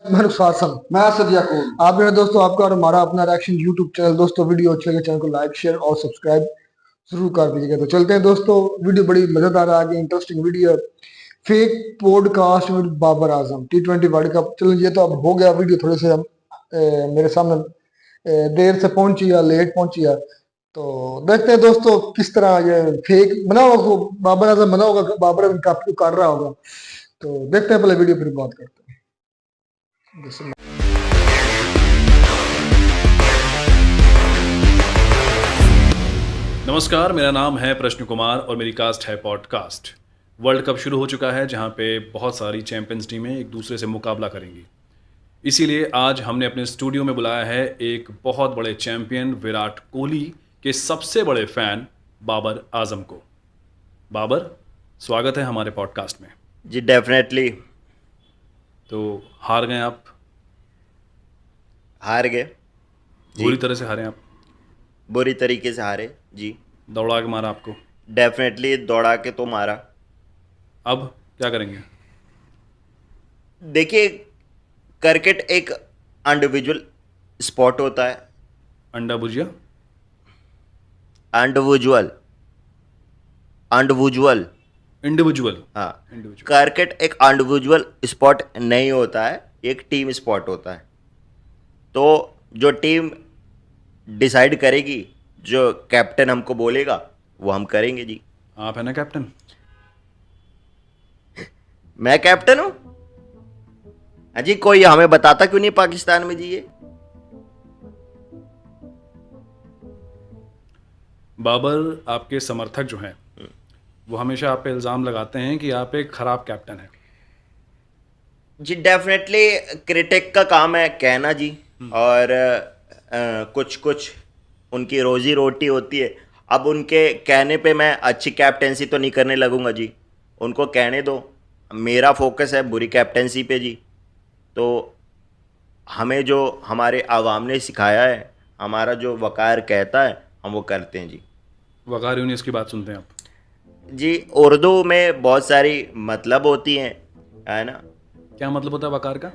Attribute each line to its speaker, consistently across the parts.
Speaker 1: मैं फासम।
Speaker 2: मैं सदिया को।
Speaker 1: आप मेरे दोस्तों, आपका और हमारा अपना रिएक्शन यूट्यूब चैनल। दोस्तों वीडियो अच्छे लगे चैनल को लाइक शेयर और सब्सक्राइब जरूर कर दीजिएगा। तो चलते हैं दोस्तों, वीडियो बड़ी मजेदार आ गई, इंटरेस्टिंग वीडियो है। Fake podcast with Babar Azam T20 world cup. चलो ये तो अब हो गया, वीडियो थोड़े से मेरे सामने देर से पहुंची या लेट पहुंची है। तो देखते हैं दोस्तों किस तरह ये फेक बना होगा, बाबर आजम बना होगा, बाबर आजम काफी कर रहा होगा। तो देखते हैं पहले वीडियो, फिर बात करते हैं।
Speaker 3: नमस्कार, मेरा नाम है प्रश्न कुमार और मेरी कास्ट है पॉडकास्ट। वर्ल्ड कप शुरू हो चुका है जहां पे बहुत सारी चैंपियंस टीमें एक दूसरे से मुकाबला करेंगी। इसीलिए आज हमने अपने स्टूडियो में बुलाया है एक बहुत बड़े चैंपियन विराट कोहली के सबसे बड़े फैन बाबर आजम को। बाबर, स्वागत है हमारे पॉडकास्ट में।
Speaker 4: जी डेफिनेटली।
Speaker 3: तो हार गए आप?
Speaker 4: हार गए जी।
Speaker 3: बुरी तरह से हारे आप?
Speaker 4: बुरी तरीके से हारे जी।
Speaker 3: दौड़ा के मारा आपको?
Speaker 4: डेफिनेटली दौड़ा के तो मारा।
Speaker 3: अब क्या करेंगे?
Speaker 4: देखिए, क्रिकेट एक इंडिविजुअल स्पोर्ट होता है।
Speaker 3: अंडा भुजिया?
Speaker 4: Individual individual
Speaker 3: individual?
Speaker 4: हाँ।
Speaker 3: इंडिविजुअल।
Speaker 4: क्रिकेट एक इंडिविजुअल स्पोर्ट नहीं होता है, एक टीम स्पोर्ट होता है। तो जो टीम डिसाइड करेगी, जो कैप्टन हमको बोलेगा वो हम करेंगे जी।
Speaker 3: आप है ना कैप्टन?
Speaker 4: मैं कैप्टन हूँ? हाँ जी, कोई हमें बताता क्यों नहीं पाकिस्तान में जी ये?
Speaker 3: बाबर, आपके समर्थक जो हैं वो हमेशा आप पे इल्ज़ाम लगाते हैं कि आप एक खराब कैप्टन हैं।
Speaker 4: जी डेफिनेटली क्रिटिक का काम है कहना जी। और कुछ कुछ उनकी रोजी रोटी होती है। अब उनके कहने पे मैं अच्छी कैप्टेंसी तो नहीं करने लगूंगा जी। उनको कहने दो, मेरा फोकस है बुरी कैप्टेंसी पे जी। तो हमें जो हमारे आवाम ने सिखाया है, हमारा जो वक़ार कहता है, हम वो करते हैं जी।
Speaker 3: वक़ार यूनिस की बात सुनते हैं आप?
Speaker 4: जी, उर्दू में बहुत सारी मतलब होती हैं, है ना
Speaker 3: क्या मतलब होता है वक़ार का?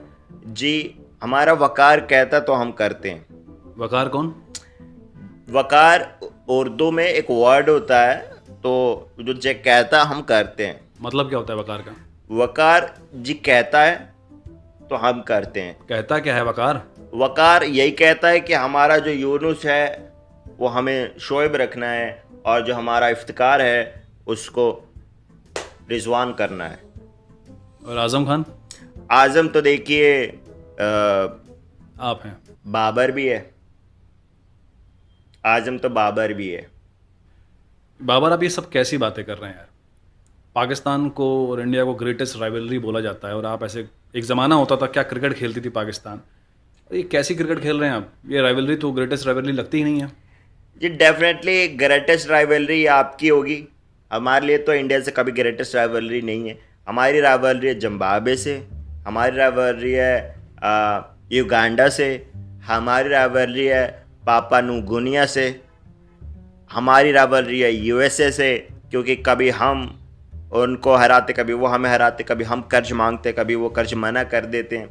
Speaker 4: जी। हमारा वक़ार कहता तो हम करते हैं।
Speaker 3: वक़ार कौन?
Speaker 4: वकार उर्दू में एक वर्ड होता है, तो जो जे कहता हम करते हैं।
Speaker 3: मतलब क्या होता है वक़ार का?
Speaker 4: वकार जी कहता है तो हम करते हैं।
Speaker 3: कहता क्या है वक़ार?
Speaker 4: वकार यही कहता है कि हमारा जो यूनुस है वो हमें शोएब रखना है, और जो हमारा इफ्तिकार है उसको रिजवान करना है।
Speaker 3: और आज़म खान?
Speaker 4: आज़म तो देखिए
Speaker 3: आप हैं।
Speaker 4: बाबर भी है। आज़म तो बाबर भी है।
Speaker 3: बाबर, आप ये सब कैसी बातें कर रहे हैं यार? पाकिस्तान को और इंडिया को ग्रेटेस्ट राइवलरी बोला जाता है और आप ऐसे, एक ज़माना होता था क्या क्रिकेट खेलती थी पाकिस्तान, ये कैसी क्रिकेट खेल रहे हैं आप? ये राइवलरी तो ग्रेटेस्ट राइवलरी लगती ही नहीं है।
Speaker 4: जी डेफिनेटली ग्रेटेस्ट राइवलरी आपकी होगी। हमारे लिए तो इंडिया से कभी ग्रेटेस्ट राइवलरी नहीं है। हमारी राइवलरी है जिम्बाब्वे से, हमारी राइवलरी है युगांडा से, हमारी राइवलरी है पापा न्यू गिनिया से, हमारी राइवलरी है यूएसए से। क्योंकि कभी हम उनको हराते, कभी वो हमें हराते, कभी हम कर्ज मांगते, कभी वो कर्ज मना कर देते हैं।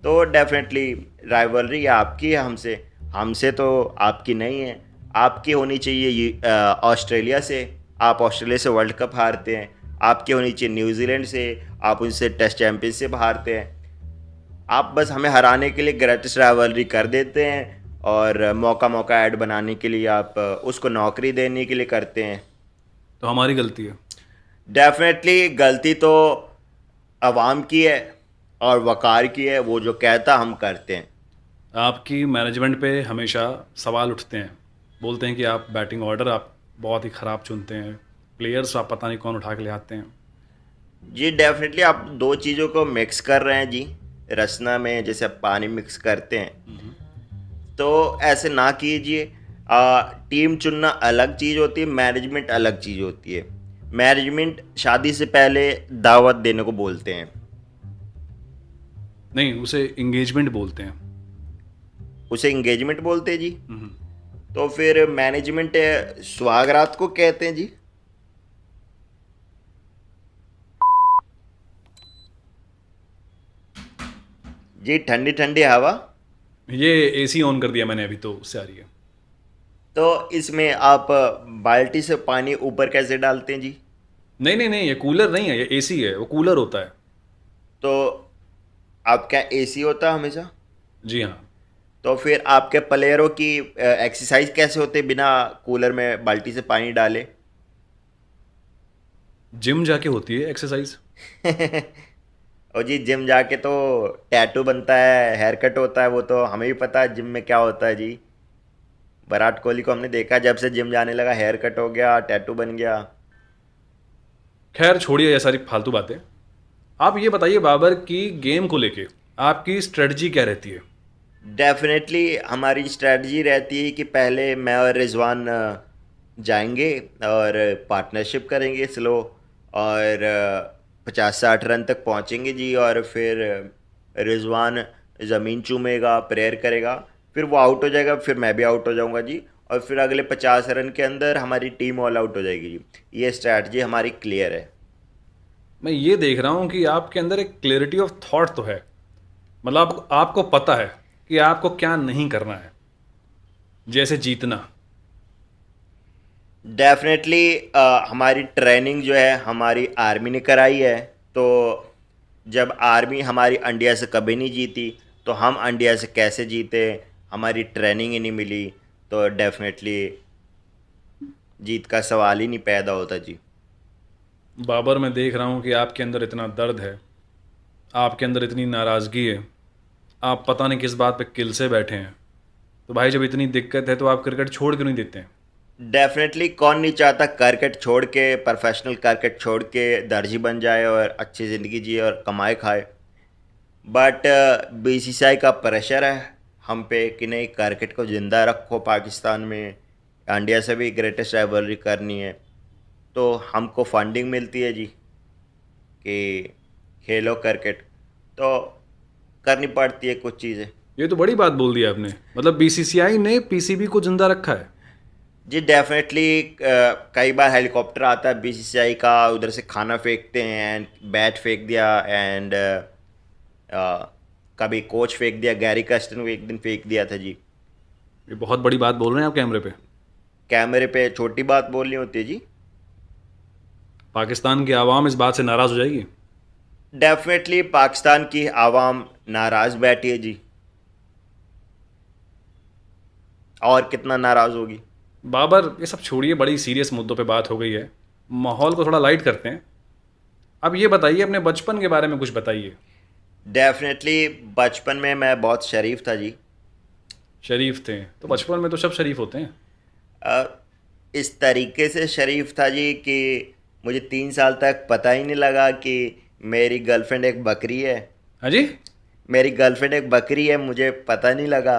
Speaker 4: तो डेफिनेटली राइवलरी आपकी है हमसे, हमसे तो आपकी नहीं है। आपकी होनी चाहिए ऑस्ट्रेलिया से, आप ऑस्ट्रेलिया से वर्ल्ड कप हारते हैं। आपकी होनी चाहिए न्यूजीलैंड से, आप उनसे टेस्ट चैंपियनशिप हारते हैं। आप बस हमें हराने के लिए ग्रेटेस्ट राइवलरी कर देते हैं, और मौका मौका ऐड बनाने के लिए आप उसको नौकरी देने के लिए करते हैं।
Speaker 3: तो हमारी गलती है।
Speaker 4: डेफिनेटली गलती तो अवाम की है और वकार की है, वो जो कहता हम करते हैं।
Speaker 3: आपकी मैनेजमेंट पे हमेशा सवाल उठते हैं, बोलते हैं कि आप बैटिंग ऑर्डर आप बहुत ही ख़राब चुनते हैं, प्लेयर्स आप पता नहीं कौन उठा के ले आते हैं।
Speaker 4: जी डेफिनेटली आप दो चीज़ों को मिक्स कर रहे हैं जी। रसना में जैसे आप पानी मिक्स करते हैं, तो ऐसे ना कीजिए। टीम चुनना अलग चीज़ होती है, मैनेजमेंट अलग चीज़ होती है। मैनेजमेंट शादी से पहले दावत देने को बोलते हैं।
Speaker 3: नहीं, उसे इंगेजमेंट बोलते हैं।
Speaker 4: उसे इंगेजमेंट बोलते हैं जी। तो फिर मैनेजमेंट सुहागरात को कहते हैं जी। जी ठंडी ठंडी हवा।
Speaker 3: ये एसी ऑन कर दिया मैंने अभी, तो उससे आ रही है।
Speaker 4: तो इसमें आप बाल्टी से पानी ऊपर कैसे डालते हैं जी?
Speaker 3: नहीं नहीं नहीं, ये कूलर नहीं है, ये एसी है, वो कूलर होता है।
Speaker 4: तो आपका एसी होता है हमेशा?
Speaker 3: जी हाँ।
Speaker 4: तो फिर आपके प्लेयरों की एक्सरसाइज कैसे होते बिना कूलर में बाल्टी से पानी डाले?
Speaker 3: जिम जाके होती है एक्सरसाइज।
Speaker 4: और जी जिम जाके तो टैटू बनता है, हेयर कट होता है, वो तो हमें भी पता है जिम में क्या होता है जी। विराट कोहली को हमने देखा, जब से जिम जाने लगा हेयर कट हो गया, टैटू बन गया।
Speaker 3: खैर छोड़िए ये सारी फालतू बातें। आप ये बताइए बाबर की गेम को लेके आपकी स्ट्रेटजी क्या रहती है?
Speaker 4: डेफिनेटली हमारी स्ट्रेटजी रहती है कि पहले मैं और रिजवान जाएंगे और पार्टनरशिप करेंगे स्लो, और 50-60 रन तक पहुंचेंगे जी। और फिर रिजवान ज़मीन चूमेगा, प्रेयर करेगा, फिर वो आउट हो जाएगा, फिर मैं भी आउट हो जाऊंगा जी। और फिर अगले 50 रन के अंदर हमारी टीम ऑल आउट हो जाएगी जी। ये स्ट्रैटेजी हमारी क्लियर है।
Speaker 3: मैं ये देख रहा हूँ कि आपके अंदर एक क्लैरिटी ऑफ थॉट तो है। मतलब आपको पता है कि आपको क्या नहीं करना है, जैसे जीतना।
Speaker 4: डेफिनेटली हमारी ट्रेनिंग जो है हमारी आर्मी ने कराई है। तो जब आर्मी हमारी इंडिया से कभी नहीं जीती, तो हम इंडिया से कैसे जीते? हमारी ट्रेनिंग ही नहीं मिली, तो डेफिनेटली जीत का सवाल ही नहीं पैदा होता जी।
Speaker 3: बाबर, मैं देख रहा हूँ कि आपके अंदर इतना दर्द है, आपके अंदर इतनी नाराज़गी है, आप पता नहीं किस बात पे किल से बैठे हैं। तो भाई जब इतनी दिक्कत है तो आप क्रिकेट छोड़ क्यों नहीं देते हैं?
Speaker 4: डेफिनेटली कौन नहीं चाहता क्रिकेट छोड़ के, प्रोफेशनल क्रिकेट छोड़ के दर्जी बन जाए और अच्छी ज़िंदगी जिए और कमाए खाए। बट बीसीसीआई का प्रेशर है हम पे कि नहीं, क्रिकेट को ज़िंदा रखो पाकिस्तान में, इंडिया से भी ग्रेटेस्ट राइवलरी करनी है। तो हमको फंडिंग मिलती है जी कि खेलो क्रिकेट, तो करनी पड़ती है कुछ चीज़ें।
Speaker 3: ये तो बड़ी बात बोल दी आपने। मतलब बीसीसीआई ने पीसीबी को जिंदा रखा है।
Speaker 4: जी डेफिनेटली कई बार हेलीकॉप्टर आता है बीसीसीआई का, उधर से खाना फेंकते हैं एंड बैट फेंक दिया, एंड कभी कोच फेंक दिया। गैरी कस्टन को एक दिन फेंक दिया था जी।
Speaker 3: ये बहुत बड़ी बात बोल रहे हैं आप कैमरे पे।
Speaker 4: कैमरे पे छोटी बात बोलनी होती है जी।
Speaker 3: पाकिस्तान की आवाम इस बात से नाराज़ हो जाएगी।
Speaker 4: डेफिनेटली पाकिस्तान की आवाम नाराज़ बैठी है जी, और कितना नाराज़ होगी।
Speaker 3: बाबर ये सब छोड़िए, बड़ी सीरियस मुद्दों पे बात हो गई है, माहौल को थोड़ा लाइट करते हैं। अब ये बताइए अपने बचपन के बारे में कुछ बताइए।
Speaker 4: डेफिनेटली बचपन में मैं बहुत शरीफ था जी।
Speaker 3: शरीफ थे तो बचपन में तो सब शरीफ होते हैं।
Speaker 4: इस तरीके से शरीफ था जी कि मुझे 3 साल तक पता ही नहीं लगा कि मेरी गर्लफ्रेंड एक बकरी है।
Speaker 3: हाँ जी?
Speaker 4: मेरी गर्लफ्रेंड एक बकरी है, मुझे पता नहीं लगा।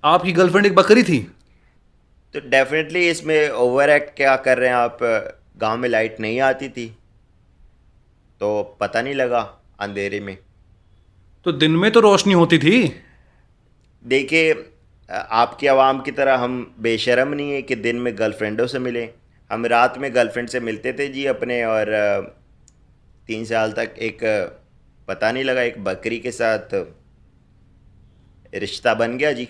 Speaker 3: आपकी गर्लफ्रेंड एक बकरी थी?
Speaker 4: तो डेफिनेटली इसमें ओवर एक्ट क्या कर रहे हैं आप? गांव में लाइट नहीं आती थी, तो पता नहीं लगा अंधेरे में।
Speaker 3: तो दिन में तो रोशनी होती थी।
Speaker 4: देखिए आपकी आवाम की तरह हम बेशर्म नहीं है कि दिन में गर्लफ्रेंडों से मिले। हम रात में गर्लफ्रेंड से मिलते थे जी अपने, और 3 साल तक एक पता नहीं लगा, एक बकरी के साथ रिश्ता बन गया जी।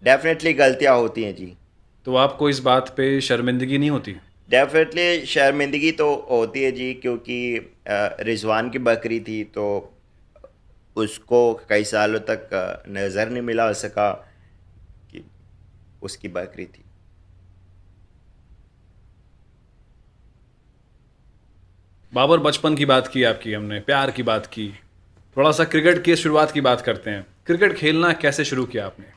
Speaker 4: डेफिनेटली गलतियां होती हैं जी।
Speaker 3: तो आपको इस बात पे शर्मिंदगी नहीं होती?
Speaker 4: डेफिनेटली शर्मिंदगी तो होती है जी, क्योंकि रिजवान की बकरी थी, तो उसको कई सालों तक नज़र नहीं मिला सका कि उसकी बकरी थी।
Speaker 3: बाबर, बचपन की बात की आपकी, हमने प्यार की बात की, थोड़ा सा क्रिकेट की शुरुआत की बात करते हैं। क्रिकेट खेलना कैसे शुरू किया आपने?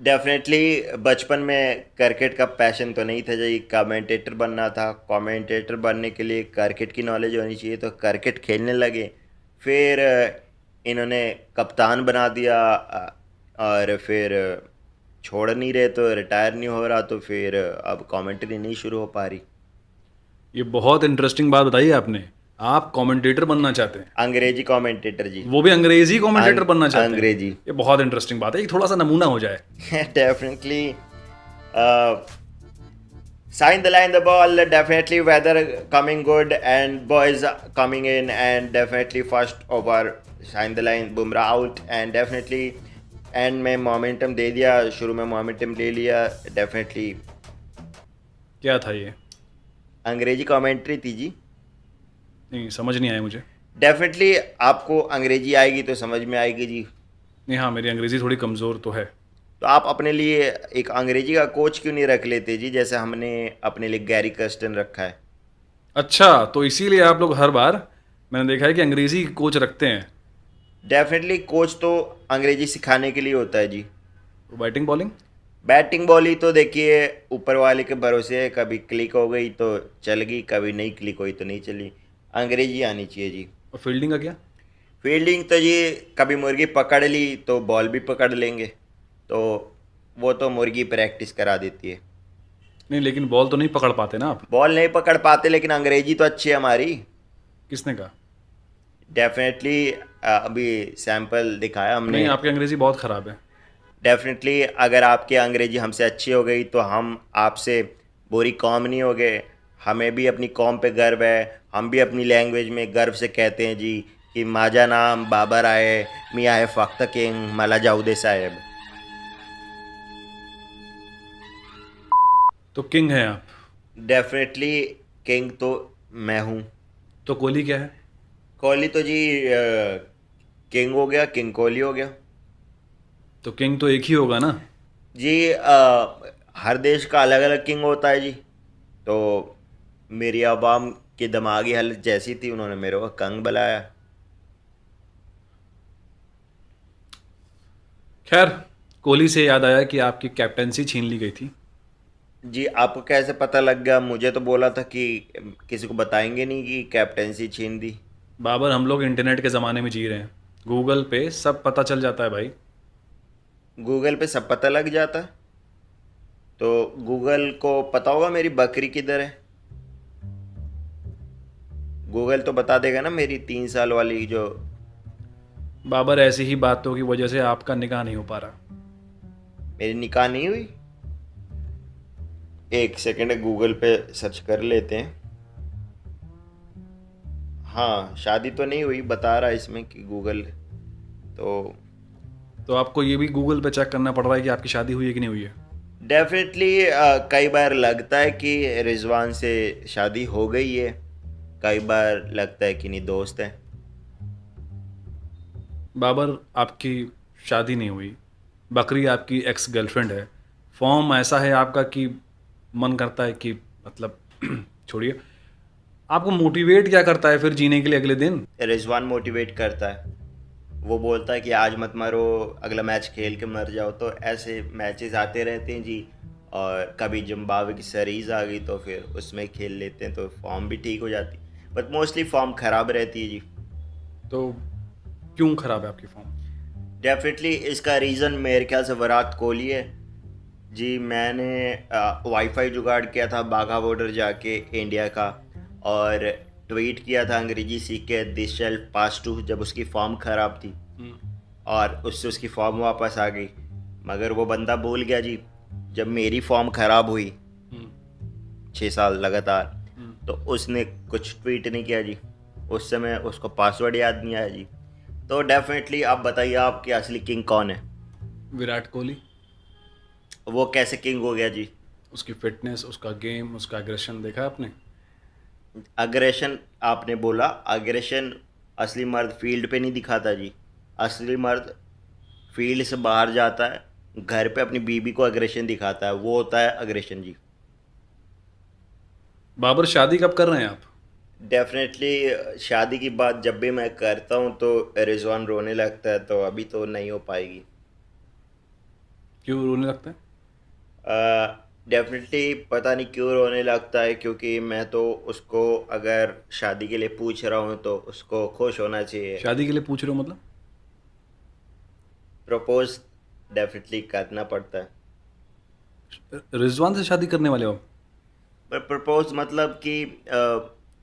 Speaker 4: डेफिनेटली बचपन में क्रिकेट का पैशन तो नहीं था जी, कमेंटेटर बनना था। कमेंटेटर बनने के लिए क्रिकेट की नॉलेज होनी चाहिए, तो क्रिकेट खेलने लगे। फिर इन्होंने कप्तान बना दिया, और फिर छोड़ नहीं रहे, तो रिटायर नहीं हो रहा, तो फिर अब कमेंट्री नहीं शुरू हो पा रही।
Speaker 3: ये बहुत इंटरेस्टिंग बात बताई आपने। आप कमेंटेटर बनना चाहते हैं?
Speaker 4: अंग्रेजी कमेंटेटर जी।
Speaker 3: वो भी अंग्रेजी कमेंटेटर बनना चाहते हैं?
Speaker 4: अंग्रेजी।
Speaker 3: ये बहुत इंटरेस्टिंग बात है, एक थोड़ा सा नमूना हो जाए।
Speaker 4: Definitely Sign the line, the ball, definitely weather coming good and boys coming in and definitely first over, sign the line, Bumrah out and definitely and में मोमेंटम दे दिया, शुरू में मोमेंटम ले लिया डेफिनेटली।
Speaker 3: क्या था ये?
Speaker 4: अंग्रेजी कमेंट्री थी जी।
Speaker 3: नहीं समझ नहीं आया मुझे।
Speaker 4: डेफिनेटली आपको अंग्रेजी आएगी तो समझ में आएगी जी।
Speaker 3: नहीं हाँ, मेरी अंग्रेज़ी थोड़ी कमज़ोर तो है।
Speaker 4: तो आप अपने लिए एक अंग्रेजी का कोच क्यों नहीं रख लेते जी, जैसे हमने अपने लिए गैरी कर्स्टन रखा है।
Speaker 3: अच्छा, तो इसीलिए आप लोग हर बार मैंने देखा है कि अंग्रेज़ी कोच रखते हैं।
Speaker 4: डेफिनेटली कोच तो अंग्रेजी सिखाने के लिए होता है जी।
Speaker 3: Batting bowling?
Speaker 4: बैटिंग बॉलिंग तो देखिए ऊपर वाले के भरोसे है, कभी क्लिक हो गई तो चल गई, कभी नहीं क्लिक हुई तो नहीं चली। अंग्रेजी आनी चाहिए जी।
Speaker 3: और फील्डिंग का क्या?
Speaker 4: फील्डिंग तो जी कभी मुर्गी पकड़ ली तो बॉल भी पकड़ लेंगे, तो वो तो मुर्गी प्रैक्टिस करा देती है।
Speaker 3: नहीं लेकिन बॉल तो नहीं पकड़ पाते ना आप।
Speaker 4: बॉल नहीं पकड़ पाते लेकिन अंग्रेजी तो अच्छी है हमारी।
Speaker 3: किसने कहा?
Speaker 4: डेफिनेटली अभी सैंपल दिखाया हमने।
Speaker 3: नहीं, आपकी अंग्रेज़ी बहुत ख़राब है।
Speaker 4: डेफिनेटली अगर आपकी अंग्रेजी हमसे अच्छी हो गई तो हम आपसे बुरी कौम नहीं हो गए। हमें भी अपनी कौम पे गर्व है, हम भी अपनी लैंग्वेज में गर्व से कहते हैं जी कि माजा नाम बाबर आए मियाँ है फ़ख्त किंग मला जाऊदे साहेब।
Speaker 3: तो किंग हैं आप।
Speaker 4: डेफिनेटली किंग तो मैं हूँ।
Speaker 3: तो कोहली क्या है?
Speaker 4: कोहली तो जी किंग हो गया, किंग कोहली हो गया
Speaker 3: तो किंग तो एक ही होगा ना।
Speaker 4: जी। हर देश का अलग अलग किंग होता है जी। तो मेरी आवाम की दिमागी हालत जैसी थी, उन्होंने मेरे को कंग बुलाया।
Speaker 3: खैर, कोहली से याद आया कि आपकी कैप्टेंसी छीन ली गई थी।
Speaker 4: जी आपको कैसे पता लग गया? मुझे तो बोला था कि किसी को बताएंगे नहीं कि कैप्टेंसी छीन दी।
Speaker 3: बाबर, हम लोग इंटरनेट के ज़माने में जी रहे हैं, गूगल पे सब पता चल जाता है भाई।
Speaker 4: गूगल पे सब पता लग जाता है, तो गूगल को पता होगा मेरी बकरी किधर है। गूगल तो बता देगा ना मेरी 3 साल वाली जो।
Speaker 3: बाबर, ऐसी ही बातों की वजह से आपका निकाह नहीं हो पा रहा।
Speaker 4: मेरी निकाह नहीं हुई। एक सेकंड गूगल पे सर्च कर लेते हैं। हाँ शादी तो नहीं हुई बता रहा है इसमें कि गूगल। तो
Speaker 3: आपको ये भी गूगल पे चेक करना पड़ रहा है कि आपकी शादी हुई है कि नहीं हुई है।
Speaker 4: डेफिनेटली कई बार लगता है कि रिजवान से शादी हो गई है, कई बार लगता है कि नहीं दोस्त है।
Speaker 3: बाबर, आपकी शादी नहीं हुई, बकरी आपकी एक्स गर्लफ्रेंड है, फॉर्म ऐसा है आपका कि मन करता है कि मतलब छोड़िए, आपको मोटिवेट क्या करता है फिर जीने के लिए अगले दिन?
Speaker 4: रिजवान मोटिवेट करता है, वो बोलता है कि आज मत मरो, अगला मैच खेल के मर जाओ। तो ऐसे मैचेस आते रहते हैं जी। और कभी जिम्बाब्वे की सीरीज़ आ गई तो फिर उसमें खेल लेते हैं तो फॉर्म भी ठीक हो जाती, बट मोस्टली फॉर्म ख़राब रहती है जी।
Speaker 3: तो क्यों ख़राब है आपकी फॉर्म?
Speaker 4: डेफिनेटली इसका रीज़न मेरे ख्याल से विराट कोहली है जी। मैंने वाईफाई जुगाड़ किया था बाघा बॉर्डर जाके इंडिया का, और ट्वीट किया था अंग्रेजी सीख के दिस शैल पास टू, जब उसकी फॉर्म ख़राब थी और उससे उसकी फॉर्म वापस आ गई। मगर वो बंदा भूल गया जी, जब मेरी फॉर्म ख़राब हुई 6 साल लगातार, तो उसने कुछ ट्वीट नहीं किया जी। उस समय उसको पासवर्ड याद नहीं आया जी। तो डेफिनेटली आप बताइए आपकी असली किंग कौन है?
Speaker 3: विराट कोहली।
Speaker 4: वो कैसे किंग हो गया जी?
Speaker 3: उसकी फिटनेस, उसका गेम, उसका एग्रेशन देखा आपने?
Speaker 4: अग्रेशन आपने बोला, अग्रेशन असली मर्द फील्ड पे नहीं दिखाता जी। असली मर्द फील्ड से बाहर जाता है, घर पे अपनी बीबी को अग्रेशन दिखाता है, वो होता है अग्रेशन जी।
Speaker 3: बाबर, शादी कब कर रहे हैं आप?
Speaker 4: डेफिनेटली शादी की बात जब भी मैं करता हूँ तो रिजवान रोने लगता है, तो अभी तो नहीं हो पाएगी।
Speaker 3: क्यों रोने लगता है?
Speaker 4: डेफिनेटली पता नहीं क्यों रोने लगता है, क्योंकि मैं तो उसको अगर शादी के लिए पूछ रहा हूँ तो उसको खुश होना चाहिए।
Speaker 3: शादी के लिए पूछ रहे हो मतलब?
Speaker 4: प्रपोज डेफिनेटली करना पड़ता है।
Speaker 3: रिजवान से शादी करने वाले हो?
Speaker 4: पर प्रपोज मतलब कि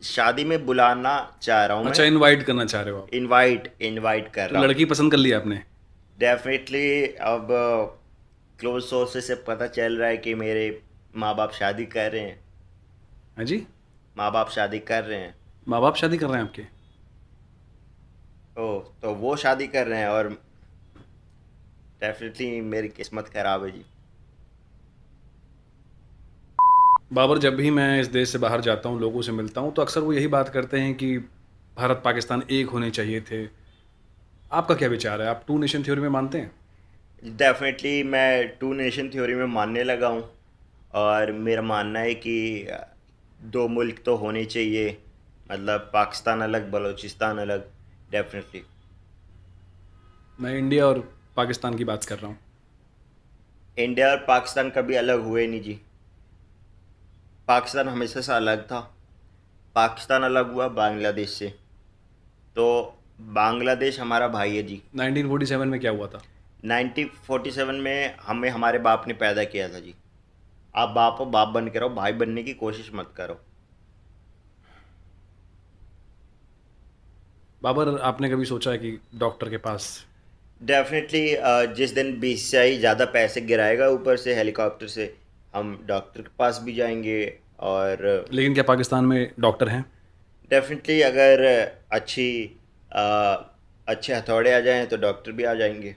Speaker 4: शादी में बुलाना चाह रहा हूँ
Speaker 3: अच्छा,
Speaker 4: मैं।
Speaker 3: इनवाइट करना चाह रहे हो आप?
Speaker 4: इनवाइट कर
Speaker 3: तो
Speaker 4: रहा हूँ।
Speaker 3: लड़की पसंद कर ली आपने?
Speaker 4: डेफिनेटली अब क्लोज सोर्सेस से पता चल रहा है कि मेरे माँ बाप शादी कर रहे हैं।
Speaker 3: हाँ जी,
Speaker 4: माँ बाप शादी कर रहे हैं।
Speaker 3: माँ बाप शादी कर रहे हैं आपके?
Speaker 4: ओ, तो वो शादी कर रहे हैं और डेफिनेटली मेरी किस्मत खराब है जी।
Speaker 3: बाबर, जब भी मैं इस देश से बाहर जाता हूँ, लोगों से मिलता हूँ, तो अक्सर वो यही बात करते हैं कि भारत पाकिस्तान एक होने चाहिए थे। आपका क्या विचार है? आप टू नेशन थ्योरी में मानते हैं?
Speaker 4: डेफिनेटली मैं टू नेशन थ्योरी में मानने लगा हूँ, और मेरा मानना है कि दो मुल्क तो होने चाहिए, मतलब पाकिस्तान अलग, बलूचिस्तान अलग। डेफिनेटली।
Speaker 3: मैं इंडिया और पाकिस्तान की बात कर रहा हूँ।
Speaker 4: इंडिया और पाकिस्तान कभी अलग हुए नहीं जी। पाकिस्तान हमेशा से अलग था। पाकिस्तान अलग हुआ बांग्लादेश से, तो बांग्लादेश हमारा भाई है जी।
Speaker 3: 1947 में क्या हुआ था?
Speaker 4: 1947 में हमें हमारे बाप ने पैदा किया था जी। आप बाप हो, बाप बन के रहो, भाई बनने की कोशिश मत करो।
Speaker 3: बाबर, आपने कभी सोचा है कि डॉक्टर के पास?
Speaker 4: डेफिनेटली जिस दिन बीसीसीआई ज़्यादा पैसे गिराएगा ऊपर से हेलीकॉप्टर से, हम डॉक्टर के पास भी जाएंगे। और
Speaker 3: लेकिन क्या पाकिस्तान में डॉक्टर हैं?
Speaker 4: डेफिनेटली अगर अच्छी अ, अच्छे हथौड़े आ जाएं तो डॉक्टर भी आ जाएंगे।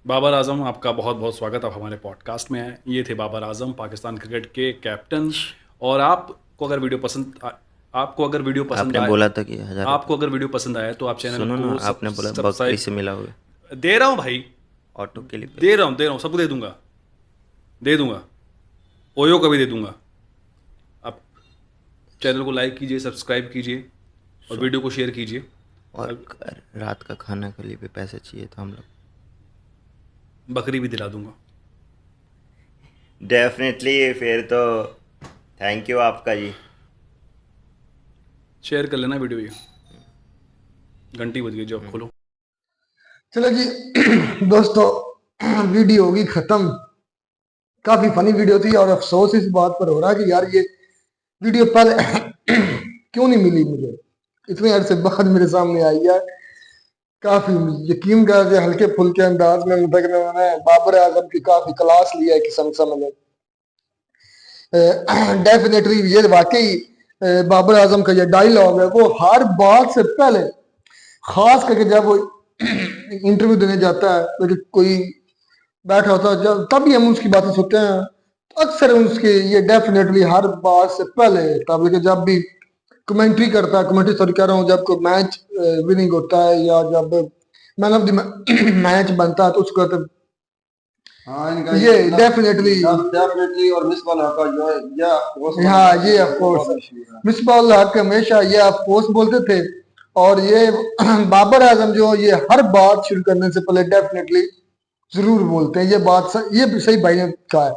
Speaker 3: बाबर आजम, आपका बहुत बहुत स्वागत। आप हमारे पॉडकास्ट में हैं। ये थे बाबर आजम, पाकिस्तान क्रिकेट के कैप्टन। और आपको अगर वीडियो पसंद
Speaker 4: आपने
Speaker 3: आए,
Speaker 4: बोला था कि 1000
Speaker 3: आपको अगर वीडियो पसंद आया तो आप चैनल
Speaker 4: सुनो ना,
Speaker 3: को
Speaker 4: आपने बोला बकरी
Speaker 3: सब्सक्राइब।
Speaker 4: से मिला हुआ
Speaker 3: दे रहा हूँ भाई,
Speaker 4: ऑटो के लिए।
Speaker 3: दे रहा हूँ, सबको दे दूंगा, ओयो का भी दे दूंगा। आप चैनल को लाइक कीजिए, सब्सक्राइब कीजिए और वीडियो को शेयर कीजिए।
Speaker 4: और रात का खाना के लिए भी पैसे चाहिए था हम लोग।
Speaker 3: बकरी भी दिला दूंगा।
Speaker 4: डेफिनेटली, फिर तो थैंक यू आपका जी।
Speaker 3: शेयर कर लेना वीडियो। ये घंटी बज गई, जो आप खोलो।
Speaker 1: चलो जी दोस्तों, वीडियो होगी खत्म। काफी फनी वीडियो थी और अफसोस इस बात पर हो रहा है कि यार ये वीडियो पहले क्यों नहीं मिली मुझे, इतने अरसे बाद मेरे सामने आई है। काफी यकीन कर हल्के फुल्के अंदाज में मतलब मैंने बाबर आजम की काफी क्लास लिया है किस्म समझ। डेफिनेटली ये वाकई बाबर आजम का ये डायलॉग है, वो हर बात से पहले, खास करके जब वो इंटरव्यू देने जाता है तो कोई बैठा होता है जब, तभी हम उसकी बातें सुनते हैं, तो अक्सर उसके ये डेफिनेटली हर बात से पहले, तब जब भी कमेंट्री करता है, कमेंट्री सॉरी कह रहा हूँ, जब कोई मैच विनिंग होता है या जब मैन ऑफ द मैच बनता है तो उसको तो
Speaker 2: हाँ, इनका
Speaker 1: ये
Speaker 2: मतलब डेफिनेटली और मिस बॉल का जो है या
Speaker 1: हाँ ये ऑफकोर्स मिसबाउल हक हमेशा ये ऑफकोर्स बोलते थे। और ये बाबर आजम जो ये हर बात शुरू करने से पहले डेफिनेटली जरूर बोलते हैं ये बात ये भी सही भाई ने कहा है।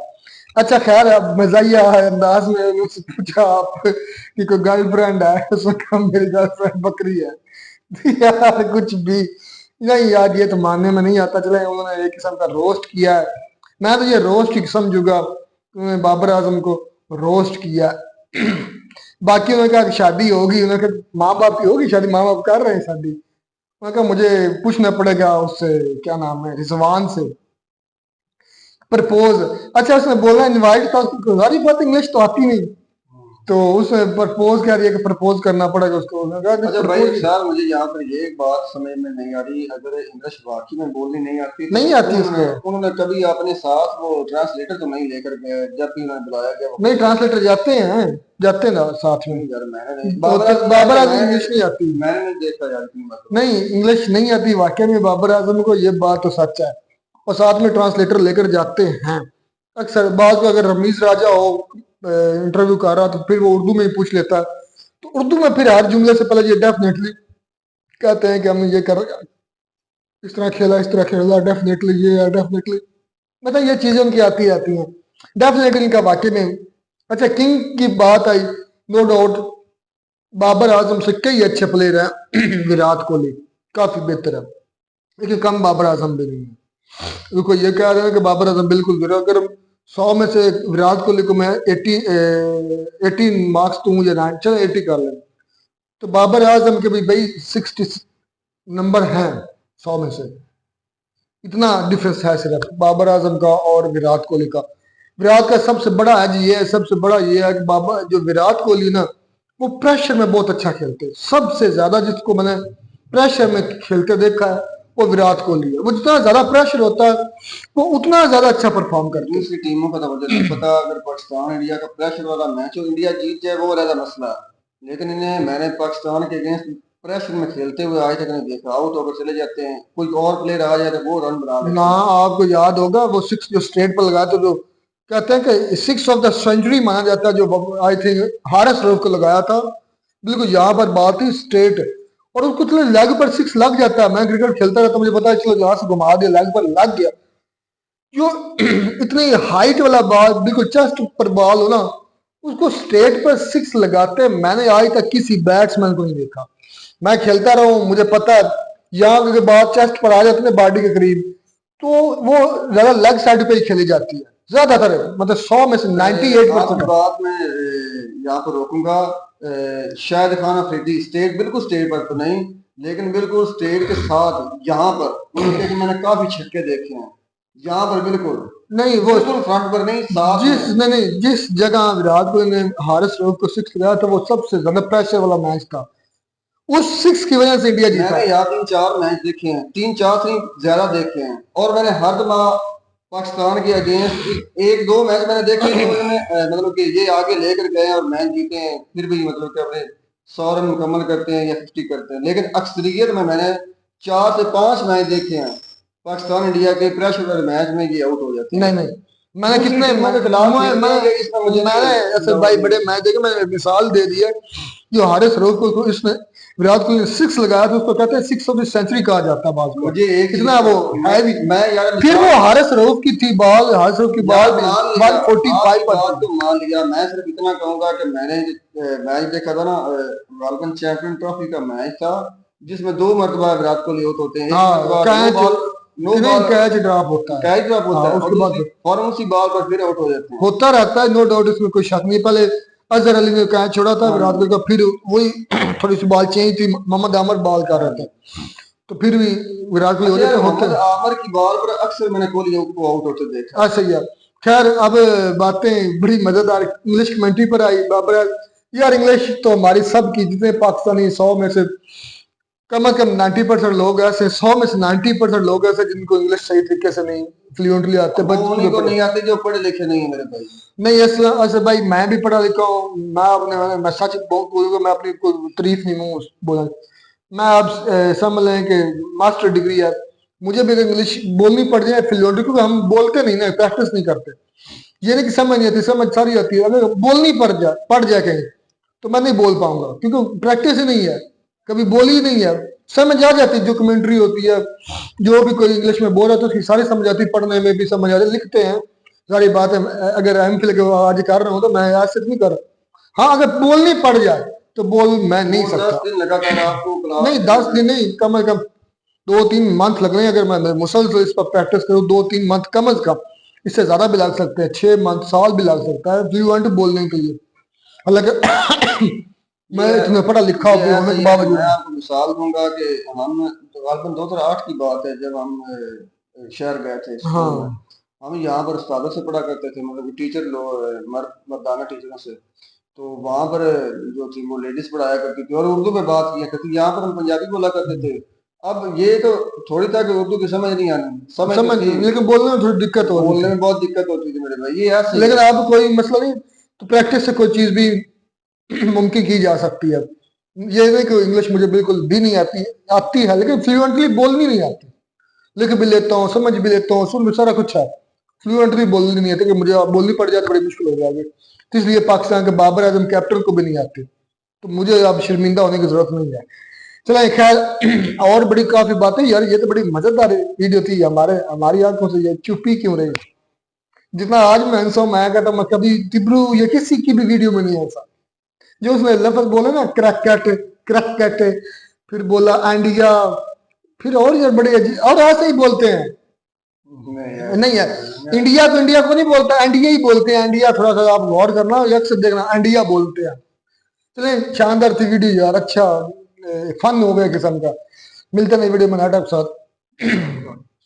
Speaker 1: अच्छा खैर, अब मजाइया अंदाज में उनसे पूछा आप कि कोई गर्लफ्रेंड है, उसने कहा मेरी गर्लफ्रेंड बकरी है। यार कुछ भी नहीं यार, ये तो मानने में नहीं आता। चले उन्होंने एक किस्म का रोस्ट किया है, मैं तो ये रोस्ट ही समझूंगा, उन्होंने बाबर आजम को रोस्ट किया। बाकी उन्होंने कहा कि शादी होगी, उन्होंने कहा माँ बाप की होगी शादी, माँ बाप कर रहे हैं शादी। उन्होंने कहा मुझे पूछना पड़ेगा उससे, क्या नाम है, रिजवान से प्रपोज। अच्छा उसने बोला इनवाइट था, उसको सारी बात इंग्लिश तो आती नहीं, तो उसने प्रपोज कह रही है कि प्रपोज करना पड़ेगा उसको।
Speaker 2: अच्छा भाई सर, मुझे यहाँ पर ये एक बात समझ में नहीं आ रही, अगर इंग्लिश वाकई में बोलनी नहीं आती तो
Speaker 1: नहीं आती उसको,
Speaker 2: उन्होंने कभी अपने साथ वो ट्रांसलेटर तो नहीं लेकर गए जब भी उन्हें बुलाया गया?
Speaker 1: नहीं ट्रांसलेटर जाते हैं ना साथ में।
Speaker 2: यार मैंने नहीं,
Speaker 1: बाबर आजम इंग्लिश नहीं आती,
Speaker 2: मैंने नहीं देखा यार इतनी बात।
Speaker 1: नहीं इंग्लिश नहीं आती वाकई में बाबर आजम को, ये बात तो सच है। और साथ में ट्रांसलेटर लेकर जाते हैं अक्सर। बात को अगर रमीज राजा हो इंटरव्यू कर रहा तो फिर वो उर्दू में ही पूछ लेता है, तो उर्दू में फिर हर जुमले से पहले ये डेफिनेटली कहते हैं कि हम ये कर, इस तरह खेला, इस तरह खेला, डेफिनेटली ये है, डेफिनेटली मतलब ये चीजें उनकी आती आती हैं डेफिनेटली इनका वाकई में। अच्छा किंग की बात आई, नो डाउट बाबर आजम से कई अच्छे प्लेयर हैं। विराट कोहली काफी बेहतर है, लेकिन कम बाबर आजम भी नहीं है। देखो ये कह रहे हैं कि बाबर आजम बिल्कुल गिरा, अगर 100 में से विराट कोहली को मैं 18 मार्क्स दूं या 9, चलो 80 कर लें, तो बाबर आजम के भी भाई 60 नंबर हैं 100 में से। इतना डिफरेंस है सिर्फ बाबर आजम का और विराट कोहली का। विराट का सबसे बड़ा एज ये है, सबसे बड़ा ये है कि बाबा जो विराट कोहली ना, वो प्रेशर में बहुत अच्छा खेलते हैं। सबसे ज्यादा जिसको मैंने प्रेशर में खेलते देखा है वो विराट कोहली है। वो जितना ज्यादा प्रेशर होता है वो उतना ज्यादा अच्छा परफॉर्म करते हैं।
Speaker 2: दूसरी टीमों का तो मुझे नहीं पता, अगर पाकिस्तान इंडिया का प्रेशर वाला मैच हो, इंडिया जीत जाए वो अलग मसला है, लेकिन इन्हें मैंने पाकिस्तान के अगेंस्ट प्रेशर में खेलते हुए आज तक नहीं देखा। आउट होकर चले जाते हैं, कोई और प्लेयर आ जाए तो वो रन बना लेते
Speaker 1: ना
Speaker 2: हैं।
Speaker 1: आपको याद होगा वो सिक्स जो स्ट्रेट पर लगाया था, जो कहते हैं कि सिक्स ऑफ द सेंचुरी माना जाता है, जो आई थिंक हारिस रऊफ को लगाया था। बिल्कुल यहाँ पर बात थी स्ट्रेट, और उसको चलो लेग पर सिक्स लग जाता है। मैं क्रिकेट खेलता रहता, मुझे पता है, चलो यहाँ से घुमा दिया, लेग पर लग गया। जो इतनी हाइट वाला बॉल, बिल्कुल चेस्ट पर बॉल हो ना, उसको स्ट्रेट पर सिक्स लगाते मैंने आज तक किसी बैट्समैन को नहीं देखा। मैं खेलता रहा हूँ, मुझे पता है यहाँ के बाद चेस्ट पर आ जाते हैं बॉडी के करीब, तो वो ज्यादा लेग साइड पे ही खेली जाती है ज्यादातर, मतलब 100 में से 98%।
Speaker 2: आपकी बात में यहाँ पर रोकूंगा। शाहिद खान अफरीदी स्टेट, बिल्कुल स्टेट पर तो नहीं, लेकिन बिल्कुल स्टेट के साथ यहाँ पर उनके मैंने काफी छक्के देखे हैं। यहाँ पर बिल्कुल
Speaker 1: नहीं, वो
Speaker 2: बिल्कुल फ्रंट पर नहीं, साथ
Speaker 1: जिस
Speaker 2: में।
Speaker 1: नहीं जिस जगह विराट कोहली ने हारिस रऊफ को सिक्स लगाया था, वो सबसे ज्यादा प्रेशर वाला मैच था। उस सिक्स की वजह से इंडिया जीता।
Speaker 2: मैंने यहाँ 3-4 मैच देखे हैं, 3-4 से ज्यादा देखे हैं, और मैंने हर दफा पाकिस्तान के अगेंस्ट 1-2 मैच मैंने देखे हैं तो उन्होंने मतलब कि ये आगे लेकर गए और मैच जीते हैं, फिर भी मतलब कि अपने 100 रन मुकम्मल करते हैं या 50 करते हैं। लेकिन अक्सरियत में मैंने 4 से 5 मैच देखे हैं पाकिस्तान इंडिया के प्रेशर वाले मैच में ये आउट हो जाते हैं।
Speaker 1: नहीं नहीं, मैंने
Speaker 2: दूसरी
Speaker 1: कितने
Speaker 2: टीमों के खिलाफ खेलते हैं, इसमें मुझे
Speaker 1: मैंने ऐसे भाई बड़े मैच देखे। मैंने मिसाल दे दी है, जो हारिस रऊफ को इसने विराट कोहली ने सिक्स लगाया था, उसको कहते हैं सिक्स ऑफ द सेंचुरी कहा जाता है। बात
Speaker 2: मुझे एक
Speaker 1: कितना वो है भी।
Speaker 2: मैं यार
Speaker 1: फिर वो हारिस रऊफ की थी बॉल, हारिस रऊफ की बॉल भी 145 पर
Speaker 2: बात तो मान लिया। मैं सिर्फ इतना कहूंगा कि मैंने मैच देखा था ना, गालबन चैंपियन ट्रॉफी का मैच था, जिसमें 2 मरतबा विराट कोहली आउट होते हैं। एक
Speaker 1: हाँ,
Speaker 2: मरतबा no
Speaker 1: catch
Speaker 2: ball
Speaker 1: catch drop होता है,
Speaker 2: कैच ड्रॉप होता है,
Speaker 1: उसके बाद
Speaker 2: फौरन उसी बॉल पर फिर आउट हो जाते हैं।
Speaker 1: होता रहता है, नो डाउट, इसमें कोई शक नहीं। पहले अजहर अली ने कैच छोड़ा था विराट कोहली का, फिर वही थोड़ी सी बॉल चेंज थी, मोहम्मद आमर बॉल कर रहे थे, तो फिर भी विराट कोहली हो जाते होते।
Speaker 2: मोहम्मद आमर की बॉल पर अक्सर मैंने कोहली को आउट होते देखा।
Speaker 1: अच्छा यार, खैर अब बातें बड़ी मजेदार इंग्लिश कमेंट्री पर आई। बाबर यार, इंग्लिश तो हमारी सब की, जितने पाकिस्तानी 100 में से कम 90% लोग ऐसे, 100 में से 90% लोग ऐसे जिनको इंग्लिश सही तरीके से नहीं फ्लुएंटली आते।
Speaker 2: उन्हीं को नहीं आते जो पढ़े लिखे नहीं है मेरे भाई।
Speaker 1: नहीं ऐसे भाई, मैं भी पढ़ा लिखा हूँ। मैं सच बोलूंगा, मैं अपनी कोई तारीफ नहीं हूँ बोला। मैं अब समझ लें कि मास्टर डिग्री है, मुझे भी इंग्लिश बोलनी पड़ जाए फ्लुएंटली, क्योंकि हम बोलते नहीं ना, प्रैक्टिस नहीं करते। ये नहीं कि समझ नहीं आती, समझ सारी आती है, अगर बोलनी पड़ जाए कहीं तो मैं नहीं बोल पाऊंगा, क्योंकि प्रैक्टिस ही नहीं है, कभी बोली ही नहीं है। समझ आ जाती जो कमेंट्री होती है, जो भी कोई इंग्लिश में बोल रहा है तो उसकी सारी समझ आती, पढ़ने में भी समझ आती, लिखते हैं सारी बातें। अगर एमफिल के आज कर रहा हूँ तो मैं ऐसे नहीं कर रहा। हाँ, अगर बोलनी पड़ जाए तो बोल मैं नहीं सकता।
Speaker 2: 10 दिन लगातार आपको क्लास
Speaker 1: नहीं 10 दिन नहीं, कम से कम 2-3 मंथ लग रहे हैं। अगर मैं मुसलसल इस पर प्रैक्टिस करूँ 2-3 मंथ कम से कम, इससे ज्यादा भी लग सकते हैं, 6 मंथ साल भी लग सकता है फ्लुएंट बोलने के लिए। हालांकि मैं इतना पढ़ा लिखा होने के बावजूद।
Speaker 2: मैं आपको मिसाल दूंगा कि हम तकरीबन 2008 की बात है, जब हम शहर गए थे स्कूल
Speaker 1: हाँ।
Speaker 2: में। हम यहाँ पर उस्तादों से पढ़ा करते थे, मतलब टीचर लोग मर्दाना टीचरों से। तो वहां पर जो थी वो लेडीज पढ़ाया करती थी और उर्दू में बात किया करती थी। यहाँ पर हम पंजाबी बोला करते थे। अब ये तो थोड़ी था कि उर्दू की समझ नहीं आनी, समझ तो थी,
Speaker 1: लेकिन बोलने में थोड़ी दिक्कत हो
Speaker 2: बोलने में बहुत दिक्कत होती थी मेरे भाई। ये ऐसे
Speaker 1: लेकिन अब कोई मसला नहीं, तो प्रैक्टिस से कोई चीज भी मुमकिन की जा सकती है। ये नहीं कि इंग्लिश मुझे बिल्कुल भी नहीं आती है, लेकिन फ्लुएंटली बोलनी नहीं आती। लिख भी लेता हूँ, समझ भी लेता हूँ, सुन भी सारा कुछ है, फ्लुएंटली बोलनी नहीं आती, कि मुझे बोलनी पड़ जाए तो बड़ी मुश्किल हो जाएगी। तो इसलिए पाकिस्तान के बाबर आजम कैप्टन को भी नहीं आती, तो मुझे अब शर्मिंदा होने की जरूरत नहीं है। चलो खैर, और बड़ी काफी बातें यार, ये तो बड़ी मजेदार वीडियो थी। हमारी आंखों से ये चुप्पी क्यों रही? जितना आज मैं हंसा, मैं कहता मैं कभी तिब्रू या किसी की भी वीडियो में नहीं हंसा। जो उसने लफ्ज बोले ना, क्रैकेट, फिर बोला इंडिया, फिर और यार बड़े और ऐसे ही बोलते हैं। नहीं यार, इंडिया को नहीं बोलता, इंडिया ही बोलते हैं। इंडिया थोड़ा सा आप गौर करना, अक्सर देखना, इंडिया बोलते हैं। चले, शानदार थी वीडियो यार, अच्छा फन हो गया किस्म का। मिलते नहीं वीडियो में नाटक साथ।